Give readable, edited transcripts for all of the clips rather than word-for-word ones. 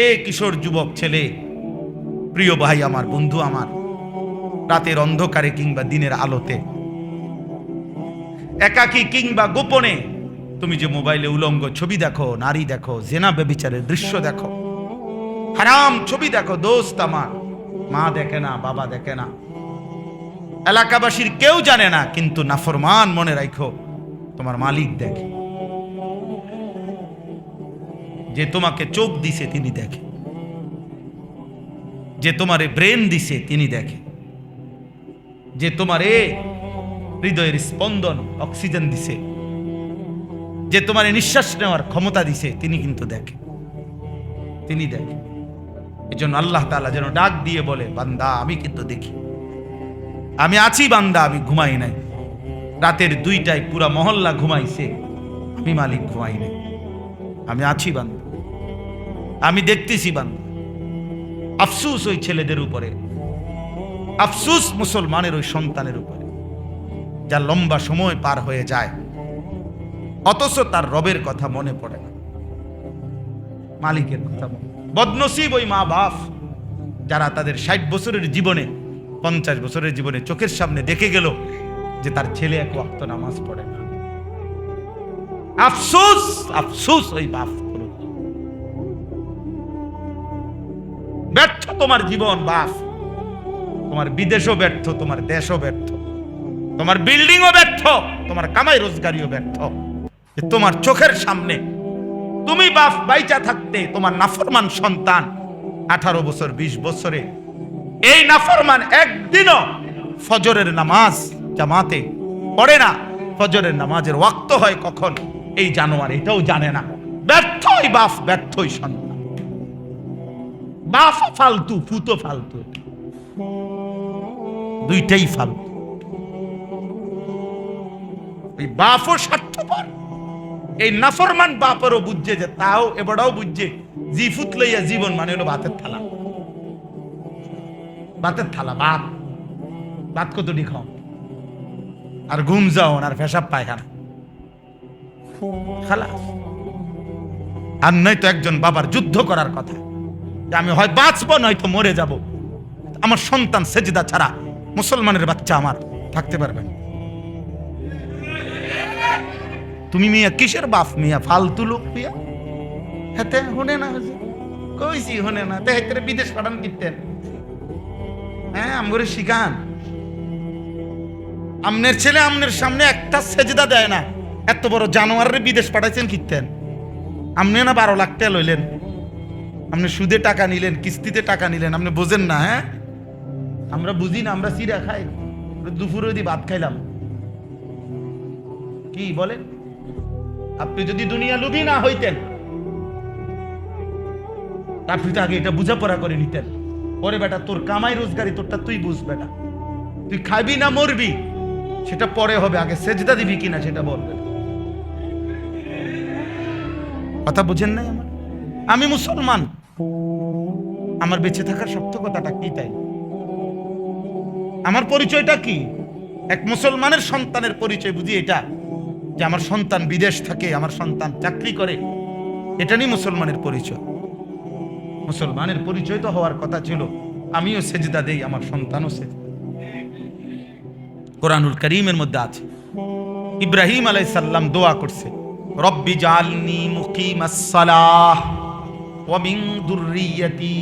এ কিশোর যুবক ছেলে, প্রিয় ভাই আমার, বন্ধু আমার, রাতের অন্ধকারে কিংবা দিনের আলোতে, একাকী কিংবা গোপনে তুমি যে মোবাইলে উলঙ্গ ছবি দেখো, নারী দেখো, জেনা ব্যভিচারের দৃশ্য দেখো, হারাম ছবি দেখো, দোস্ত আমার, মা দেখে না, বাবা দেখে না, এলাকাবাসীর কেউ জানে না, কিন্তু নাফরমান মনে রাখো তোমার মালিক দেখে। যে তোমাকে চোখ দিছে তিনি দেখে, যে তোমারে ব্রেন দিছে তিনি দেখে, যে তোমারে হৃদয়ের স্পন্দন অক্সিজেন দিছে, যে তোমার নিঃশ্বাস নেওয়ার ক্ষমতা দিছে তিনি কিন্তু দেখে, তিনি দেখে। এই জন্য আল্লাহ তাআলা যেন ডাক দিয়ে বলে, বান্দা আমি কিন্তু দেখি, আমি আছি বান্দা, আমি ঘুমাই নাই। রাতের 2টায় পুরা মহল্লা ঘুমাইছে, আমি মালিক ঘুমাই নাই, আমি আছি বান্দা, আমি দেখতেছি বান্দা। আফসুস ওই ছেলেদের উপরে, আফসুস মুসলমানের ওই সন্তানের উপরে, যা লম্বা সময় পার হয়ে যায় অথচ তার রবের কথা মনে পড়ে না, মালিকের কথা মনে। বদনসিব ওই মা বাপ যারা তাদের 60 বছরের জীবনে, 50 বছরের জীবনে চোখের সামনে দেখে গেল যে তার ছেলে এক ওয়াক্ত নামাজ পড়ে না। আফসোস, আফসোস ওই বাপ। ব্যর্থ তোমার জীবন বাপ, তোমার বিদেশও ব্যর্থ, তোমার দেশও ব্যর্থ, তোমার বিল্ডিংও ব্যর্থ, তোমার কামাই রোজগারিও ব্যর্থ। তোমার চোখের সামনে তুমি বাপ বাইচা থাকতে তোমার নাফরমান সন্তান 18 বছর 20 বছরে, এই নাফরমান একদিনও ফজরের নামাজ জামাতে পড়ে না। ফজরের নামাজের ওয়াক্ত হয় কখন এই জানোয়ার এটাও জানে না। ব্যর্থই বাপ, ব্যর্থই সন্তান। বাপ ফালতু, ফুতো ফালতু, দুইটাই ফালতু। এই বাপও স্বার্থপর, এই নাফরমান বাপেরও বুঝছে যে তাও এবারও বুঝছে জি ফুত লইয়া জীবন মানে হলো ভাতের থালা, ভাতের থালা, ভাত, ভাত কতটি খাও আর ঘুম যাও আর পেশাব পায়খানা খালাস। আর নয়তো একজন বাবার যুদ্ধ করার কথা যে আমি হয় বাঁচবো নয়তো মরে যাব, আমার সন্তান সেজদা ছাড়া, মুসলমানের বাচ্চা আমার থাকতে পারবে না। তুমি মিয়া কিসের বাপ মিয়া, ফালতু লোক মিয়া। হেতে হনে না কইছি, হনে না তে হেতে বিদেশ পাঠান কিনতেন। হ্যাঁ আমগরে শিখান, আমনের ছেলে আমনের সামনে একটা সেজদা দেয় না, এত বড় জানোয়ারের বিদেশ পাঠাইছেন কিনতেন। আমনে না 12 লাখ টাকা লইলেন, আপনি সুদে টাকা নিলেন, কিস্তিতে টাকা নিলেন, আপনি বোঝেন না। হ্যাঁ আমরা বুঝি না, আমরা চিরা খাই, দুপুরে যদি ভাত খাইলাম। কি বলেন? আপনি যদি দুনিয়া লুভি না হইতেন আপনি তো আগে এটা বুঝাপড়া করে নিতেন। পরে বেটা তোর কামাই রোজগারি তোরটা তুই বুঝ বেটা, তুই খাবি না মরবি সেটা পরে হবে, আগে সেজদা দিবি কিনা সেটা বলবে। কথা বুঝেন নাই আমার? আমি মুসলমান, আমার বেঁচে থাকার সত্য কথাটা কি তাই? আমার পরিচয়টা কি? এক মুসলমানের সন্তানের পরিচয় বুঝি এটা যে আমার সন্তান বিদেশ থাকে, আমার সন্তান চাকরি করে, এটা নিয়ে মুসলমানের পরিচয়। মুসলমানের পরিচয় তো হওয়ার কথা ছিল আমিও সেজদা দেই, আমার সন্তানও সেজদা। কোরআনুল কারীমের মধ্যে আছে ইব্রাহিম আলাইহিস সালাম দোয়া করছে, রব্বি জাআলনি মুকিমাস সালাহ ওয়া মিন যুররিয়াতি।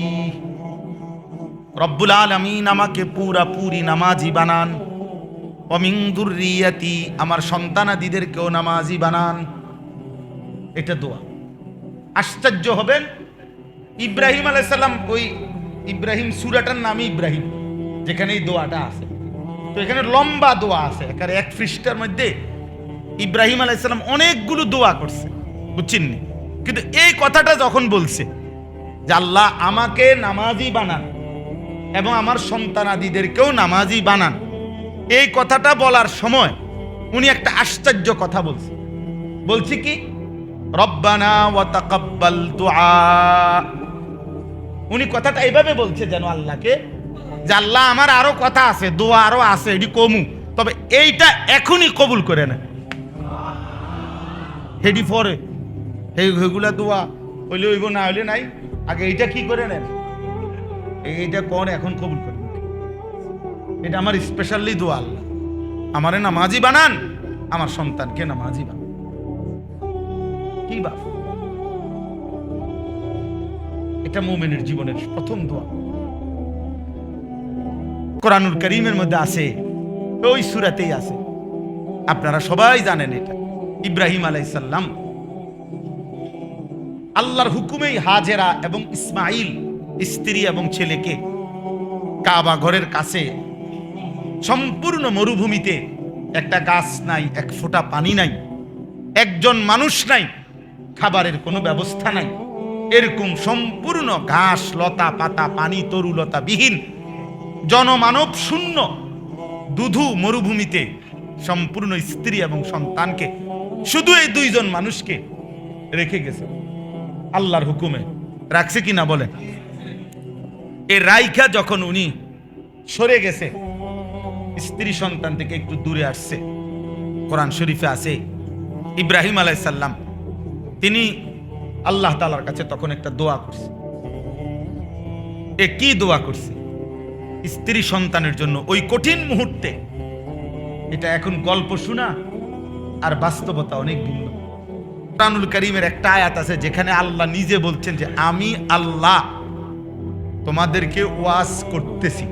রব্বুল আলামিন আমাকে পুরি নামাজি বানান, ওয়া মিন যুররিয়াতি আমার সন্তানাদিদেরকেও নামাজি বানান। এটা দোয়া। আশ্চর্য হবেন, ইব্রাহিম আলাইহিস সালাম, ওই ইব্রাহিম সূরাটার নামই ইব্রাহিম, যেখানে এই দোয়াটা আছে। তো এখানে লম্বা দোয়া আছে, এখানে 1 পৃষ্ঠার মধ্যে ইব্রাহিম আলাইহিস সালাম অনেকগুলো দোয়া করছে, বুঝছেন? কিন্তু এই কথাটা যখন বলছে যে আল্লাহ আমাকে নামাজি বানান এবং আমার সন্তানাদিদেরকেও নামাজি বানান, এই কথাটা বলার সময় উনি একটা আশ্চর্য কথা বলছে। বলছি কি? রব্বানা ওয়া তাকাব্বাল দুআ। উনি কথাটা এইভাবে বলছে যেন আল্লাহকে, যে আল্লাহ আমার আরো কথা আছে, দোয়া আরো আছে, এটি কমু, তবে এইটা এখনই কবুল করে না। হেডি পরে এইগুলা দোয়া হইলে হইব, না হইলে নাই। আগে এইটা কি করে নেন, এইটা কোন এখন কবুল করবেন। এটা আমার স্পেশালি দোয়া, আল্লাহ আমারে নামাজি বানান, আমার সন্তানকে নামাজি বানান। কি বাপ, এটা মুমিনের জীবনের প্রথম দোয়া। কোরআনুল কারীমের মধ্যে আছে, ওই সূরাতেই আছে, আপনারা সবাই জানেন এটা। ইব্রাহিম আলাইহিস সালাম আল্লাহর হুকুমেই হাজেরা এবং ইসমাইল স্ত্রী এবং ছেলেকে কাবা ঘরের কাছে সম্পূর্ণ মরুভূমিতে, একটা গাছ নাই, এক ফোঁটা পানি নাই, একজন মানুষ নাই, খাবারের কোনো ব্যবস্থা নাই, এরকম সম্পূর্ণ ঘাস লতা পাতা পানি তরুলতা বিহীন জনমানব শূন্য দুধু মরুভূমিতে সম্পূর্ণ স্ত্রী এবং সন্তানকে, শুধু এই দুইজন মানুষকে রেখে গেছে আল্লাহর হুকুমে। রাখছে কিনা বলে? এই রাইখা যখন উনি সরে গেছে, স্ত্রী সন্তান থেকে একটু দূরে আসছে, কোরআন শরীফে আছে ইব্রাহিম আলাইহিস সালাম তিনি আল্লাহ তাআলার কাছে তখন একটা দোয়া করছে। কি দোয়া করছে? স্ত্রী সন্তানের জন্য ওই কঠিন মুহূর্তে। এটা এখন গল্প শোনা আর বাস্তবতা অনেক ভিন্ন। কোরআনুল কারীমের একটা আয়াত আছে যেখানে আল্লাহ নিজে বলছেন যে আমি আল্লাহ তোমাদেরকে ওয়াজ করতেছি।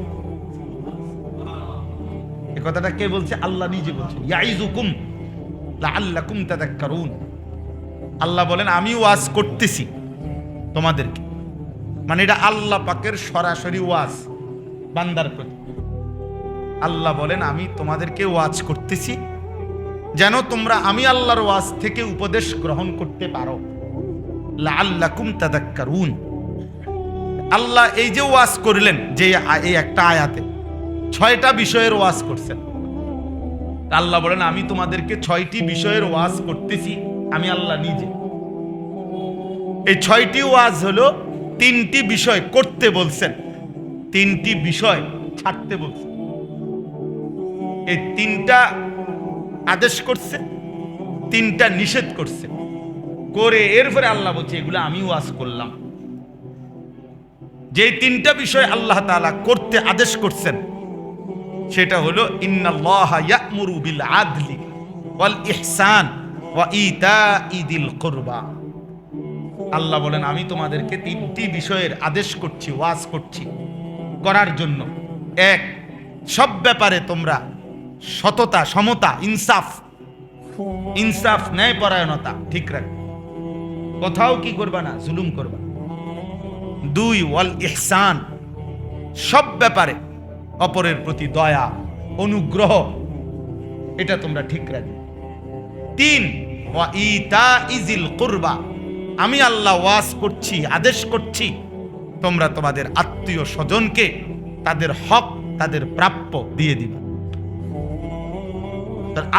এই কথাটা কে বলছে? আল্লাহ নিজে বলছেন, ইয়াইযুকুম লাআল্লাকুম তাযাক্কারুন। আল্লাহ বলেন আমি ওয়াজ করতেছি তোমাদেরকে, মানে এটা আল্লাহ পাকের সরাসরি ওয়াজ বান্দার প্রতি। আল্লাহ বলেন আমি তোমাদেরকে ওয়াজ করতেছি যেন তোমরা আমি আল্লাহর ওয়াজ থেকে উপদেশ গ্রহণ করতে পারো। লাআল্লাকুম তাযাক্কারুন। আল্লাহ এই যে ওয়াজ করলেন, যে এই একটা আয়াতে 6টা বিষয়ের ওয়াজ করছেন। আল্লাহ বলেন আমি তোমাদেরকে 6টি বিষয়ের ওয়াজ করতেছি আমি আল্লাহ নিজে। এই 6টি ওয়াজ হলো 3টি বিষয় করতে বলছেন, 3টি বিষয় ছাড়তে বলছেন। এই 3টা আদেশ করছে, 3টা নিষেধ করছে করে এরপরে আল্লাহ বলছে এগুলো আমি ওয়াজ করলাম। যে 3টা বিষয় আল্লাহ তাআলা করতে আদেশ করছেন সেটা হলো ইন্নাল্লাহা ইয়া'মুরু বিল আদলি ওয়াল ইহসান ওয়া ইতা'i যিল কুরবা। আল্লাহ বলেন আমি তোমাদেরকে 3টি বিষয়ের আদেশ করছি, ওয়াজ করছি করার জন্য। 1, সব ব্যাপারে তোমরা সততা, সমতা, ইনসাফ ন্যায়পরায়ণতা ঠিক রাখবে, কোথাও কি করবা না, জুলুম করবা। 2, ওয়াল ইহসান, সব ব্যাপারে অপরের প্রতি দয়া অনুগ্রহ এটা তোমরা ঠিক রাখবে। 3, ওয়া ইতা'i যিল কুরবা, আমি আল্লাহ ওয়াজ করছি, আদেশ করছি তোমরা তোমাদের আত্মীয় স্বজনকে তাদের হক, তাদের প্রাপ্য দিয়ে দিবা।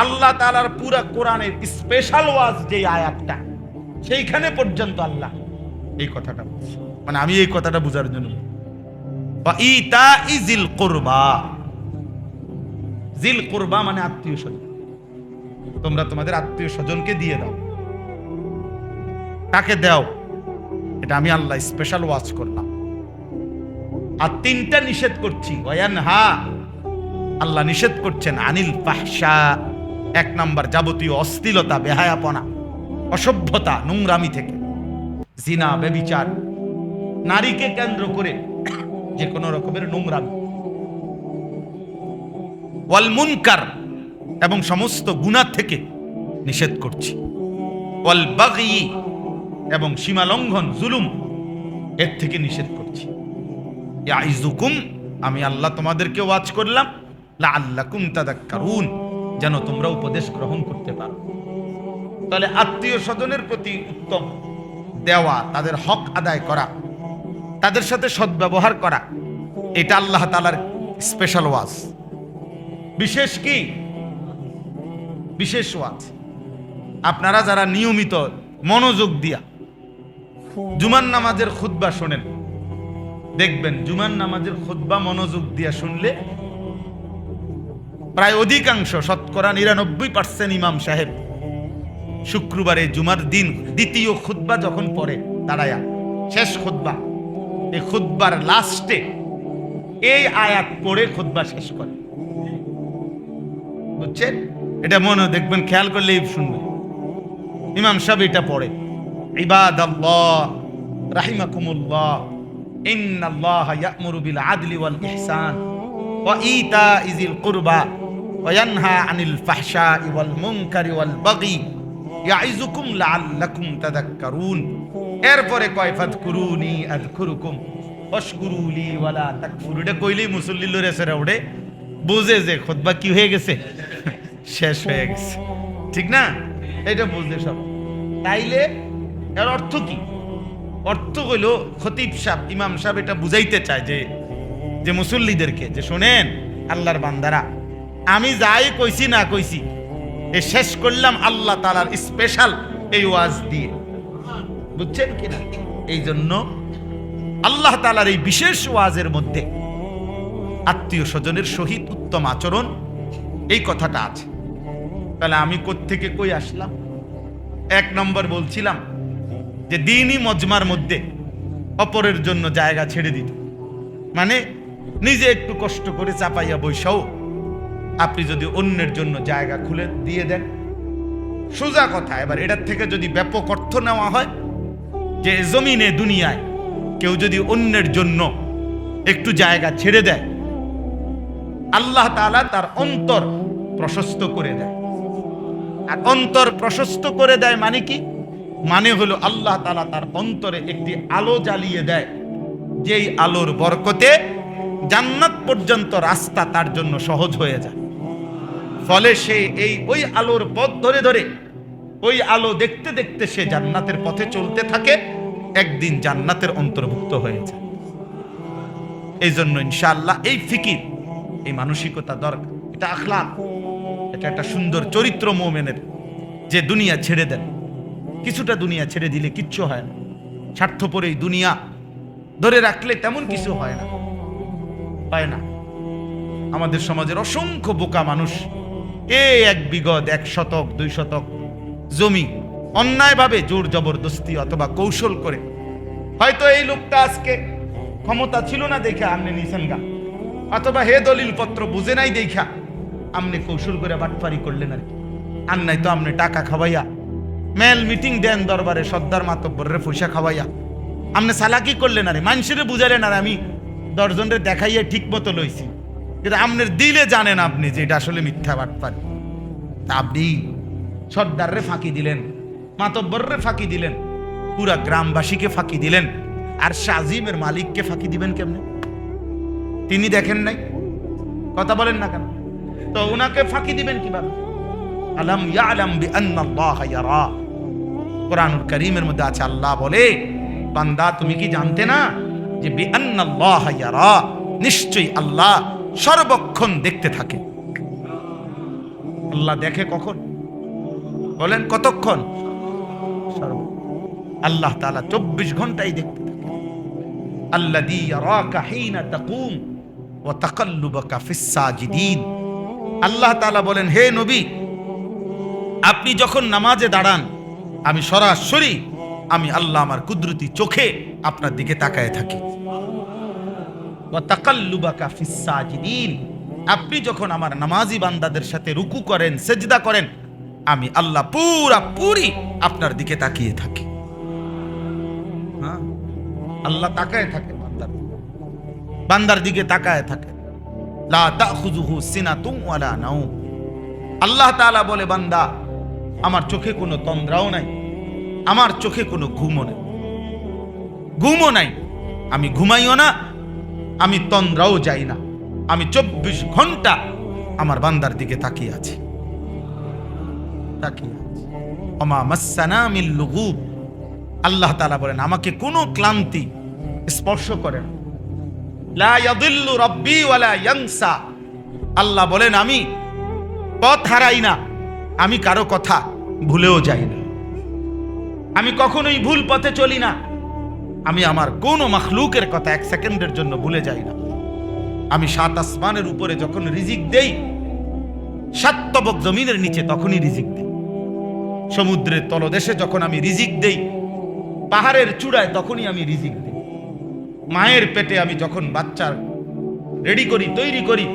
আল্লাহ তাআলার পুরা কোরআনের স্পেশাল ওয়াজ যে আয়াতটা, সেইখানে পর্যন্ত আল্লাহ এই কথাটা বলছে। মানে আমি এই কথাটা বোঝার জন্য, বা ইতা'i যিল কুরবা, যিল কুরবা মানে আত্মীয় স্বজন, তোমরা তোমাদের আত্মীয় স্বজনকে দিয়ে দাও। তাকে দাও, এটা আমি আল্লাহ স্পেশাল ওয়াজ করলাম। আর 3টা নিষেধ করছি, ওয়ায়ানহা, আল্লাহ নিষেধ করছেন আনিল ফাহশা, 1 নাম্বার যাবতীয় অশ্লীলতা, বেহায়াপনা, অসভ্যতা, নোংরামি থেকে, জিনা, ব্যভিচার, নারীকে কেন্দ্র করে যে কোনো রকমের নোংরামি। ওয়াল মুনকার, এবং সমস্ত গুনাহ থেকে নিষেধ করছি। ওয়াল বাগই, এবং সীমা লঙ্ঘন, জুলুম, এর থেকে নিষেধ করছি। ইয়াইযুকুম, আমি আল্লাহ তোমাদেরকে ওয়াজ করলাম, লাআল্লাকুম তাযাক্কারুন, যেন তোমরা উপদেশ গ্রহণ করতে পারো। তাহলে আত্মীয় স্বজনের প্রতি উত্তম দেওয়া, তাদের হক আদায় করা, তাদের সাথে সদ্ব্যবহার করা, এটা আল্লাহ তাআলার স্পেশাল ওয়াজ। বিশেষ কি? বিশেষ ওয়াজ। আপনারা যারা নিয়মিত মনোযোগ দিয়া জুমার নামাজের খুতবা শোনেন, দেখবেন জুমার নামাজের খুতবা মনোযোগ দিয়া শুনলে প্রায় অধিকাংশ, শতকরা 99% ইমাম সাহেব শুক্রবারে জুমার দিন দ্বিতীয় খুতবা যখন পড়ে দাঁড়ায়া শেষ খুতবা, এই খুতবার লাস্টে এই আয়াত পড়ে খুতবা শেষ করে। বুঝছেন? এটা মনে দেখবেন, খেয়াল করলেই শুনবেন। ইমাম সাহেব এটা পড়ে, ইবাদাল্লাহ রাহিমাকুমুল্লাহ ইন্নাল্লাহা ইয়া'মুরু বিল আদলি ওয়াল ইহসান ওয়া ইতা'i যিল কুরবা ওয়া ইয়ানহা আনিল ফাহশা'i ওয়াল মুনকারি ওয়াল বাগি ইয়া'iযুকুম লাআল্লাকুম তাযাক্কারুন। এরপরে কয় ফাযকুরুনি আযকুরুকুম ওয়াশকুরুলি ওয়ালা তাকফুরুন। এটা কইলেই মুসল্লি লরে সেরা ওঠে, বুঝে যে খুতবা কি হয়ে গেছে, শেষ হয়ে গেছে। ঠিক না? এটা বুঝলে সব। তাইলে এর অর্থ কি? অর্থ হইল খতিব সাহেব, ইমাম সাহেব এটা বুঝাইতে চায় যে মুসল্লিদেরকে, যে শোনেন আল্লাহর বান্দারা, আমি যাই কইছি না কইছি এ শেষ করলাম আল্লাহ তাআলার স্পেশাল এই ওয়াজ দিয়ে। বুঝছেন কিনা? এই জন্য আল্লাহ তাআলার এই বিশেষ ওয়াজের মধ্যে আত্মীয় স্বজনের সহিত উত্তম আচরণ, এই কথাটা আছে। তাহলে আমি কোত্থেকে কই আসলাম? এক নম্বর বলছিলাম যে দ্বীনি মজমার মধ্যে অপরের জন্য জায়গা ছেড়ে দিত, মানে নিজে একটু কষ্ট করে চাপাইয়া বৈশাও আপনি যদি অন্যের জন্য জায়গা খুলে দিয়ে দেন, সোজা কথা। এবার এটার থেকে যদি ব্যাপক অর্থ নেওয়া হয় যে জমিনে দুনিয়ায় কেউ যদি অন্যের জন্য একটু জায়গা ছেড়ে দেয়, আল্লাহ তাআলা তার অন্তর প্রশস্ত করে দেয়। আর অন্তর প্রশস্ত করে দেয় মানে কি? মানে হলো আল্লাহ তাআলা তার অন্তরে একটি আলো জ্বালিয়ে দেয়, যেই আলোর বরকতে জান্নাত পর্যন্ত রাস্তা তার জন্য সহজ হয়ে যায়। ফলে সে ওই আলোর পথ ধরে ধরে, ওই আলো দেখতে দেখতে সে জান্নাতের পথে চলতে থাকে, একদিন জান্নাতের অন্তর্ভুক্ত হয়ে যায়। এই জন্য ইনশাআল্লাহ এই ফিকির, এই মানসিকতা দরকার। এটা আখলাক, এটা একটা সুন্দর চরিত্র মুমিনের, যে দুনিয়া ছেড়ে দেন। কিছুটা দুনিয়া ছেড়ে দিলে কিচ্ছু হয় না, স্বার্থপর এই দুনিয়া ধরে রাখলে তেমন কিছু হয় না, হয় না। আমাদের সমাজের অসংখ্য বোকা মানুষ এক বিগত 1 শতক 2 শতক জমি অন্যায়ভাবে জোর জবরদস্তি অথবা কৌশল করে, হয়তো এই লোকটা আজকে ক্ষমতা ছিল না দেখা আমনে নিছেন গা, অথবা হে দলিল পত্র বুঝে নাই দেখা আমনে কৌশল করে বাটপারি করলেন আর কি। আর নাই তো আমনে টাকা খাওয়াইয়া মেল মিটিং দেন দরবারে, সর্দার মাতব্বরের পয়সা খাওয়াইয়া আমনে চালাকি করলেন, আরে মানুষের বুঝালেন, আর আমি 10 জনের দেখাইয়া ঠিক মতো লইছি, কিন্তু আমনের দিলে জানেন আপনি যে এটা আসলে মিথ্যা বাটপারি। তা আপনি সর্দাররে ফাঁকি দিলেন, মাতব্বররে ফাঁকি দিলেন, পুরা গ্রামবাসীকে ফাঁকি দিলেন, আর শাজিমের মালিককে ফাঁকি দিবেন কেমনে? তিনি দেখেন নাই? কথা বলেন না কেন? তো উনাকে ফাঁকি দিবেন কিভাবে? আলাম ইয়ালাম বিআন্নাল্লাহা ইয়ারা। কোরআনুল কারীমের মধ্যে আছে, আল্লাহ বলে, বান্দা তুমি কি জানতে না যে বিআন্নাল্লাহা ইয়ারা, নিশ্চয়ই আল্লাহ সর্বক্ষণ দেখতে থাকে। আল্লাহ দেখে কখন? বলেন কতক্ষণ? আল্লাহ তাআলা 24 ঘন্টাই দেখতে থাকে। আল্লাযী ইয়ারাকা হিনা তাকুম ওয়া তাকাল্লুবাকা ফিস সাজিদিন। আল্লাহ তাআলা বলেন, হে নবী, আপনি যখন নামাজে দাঁড়ান, আমি সরাসরি আমি আল্লাহ আমার কুদরতি চোখে আপনার দিকে তাকায় থাকি। ওয়া তাকাল্লুবাকা ফিস সাজিদিন, আপনি যখন আমার নামাজি বান্দাদের সাথে রুকু করেন, সেজদা করেন, আমি আল্লাহ পুরি আপনার দিকে তাকিয়ে থাকি। হ্যাঁ, আল্লাহ তাকায় থাকে বান্দার দিকে তাকায় থাকে। লা তাখুযুহু সিনাতুন ওয়ালা নাওম। আল্লাহ তাআলা বলে, বান্দা আমার চোখে কোনো তন্দ্রাও নাই, আমার চোখে কোনো ঘুমও নাই, আমি ঘুমাইও না, আমি তন্দ্রাও যাই না, আমি 24 ঘন্টা আমার বান্দার দিকে তাকিয়ে আছি। ওমা মাসসানা মিন লুগুব। আল্লাহ তাআলা বলেন, আমাকে কোনো ক্লান্তি স্পর্শ করে না। লা ইয়াদিল্লু রাব্বি ওয়ালা ইয়ানসা। আল্লাহ বলেন, আমি পথ হারাই না, আমি কারো কথা ভুলেও যাই না, আমি কখনোই ভুল পথে চলি না, আমি আমার কোনো মাখলুকের কথা 1 সেকেন্ডের জন্য ভুলে যাই না। আমি 7 আসমানের উপরে যখন রিজিক দেই, 7 তবক জমিনের নিচে তখনই রিজিক দেই। সমুদ্রের তলদেশে যখন আমি রিজিক দেই, পাহাড়ের চূড়ায় তখনই আমি রিজিক দিই। মায়ের পেটে আমি যখন বাচ্চার রেডি করি, তৈরি করি,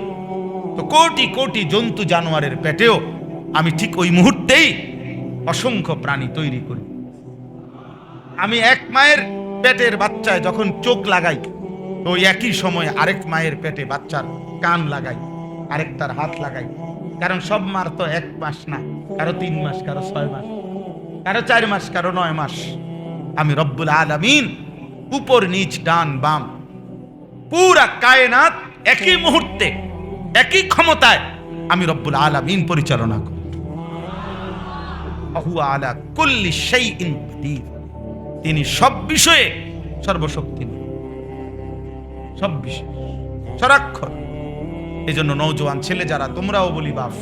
তো কোটি কোটি জন্তু জানোয়ারের পেটেও আমি ঠিক ওই মুহূর্তেই অসংখ্য প্রাণী তৈরি করি। আমি এক মায়ের পেটের বাচ্চায় যখন চোখ লাগাই, তো ওই একই সময় আরেক মায়ের পেটে বাচ্চার কান লাগাই, আরেকটার হাত লাগাই। কারণ সব মার তো 1 মাস না, কারো 3 মাস, কারো 6 মাস, কারো 4 মাস, কারো 9 মাস। আমি রব্বুল আলামিন উপর নিচ ডান বাম পুরা কায়নাত একই মুহূর্তে একই ক্ষমতায় আমি রব্বুল আলামিন পরিচালনা করি। হুয়া আলা কুল্লি শাইইন কাদির। তিনি সব বিষয়ে সর্বশক্তিমান, সব বিষয়ে সরাক্ষর। এই জন্য নওজোয়ান ছেলে যারা, তোমরাও বলি বাপ,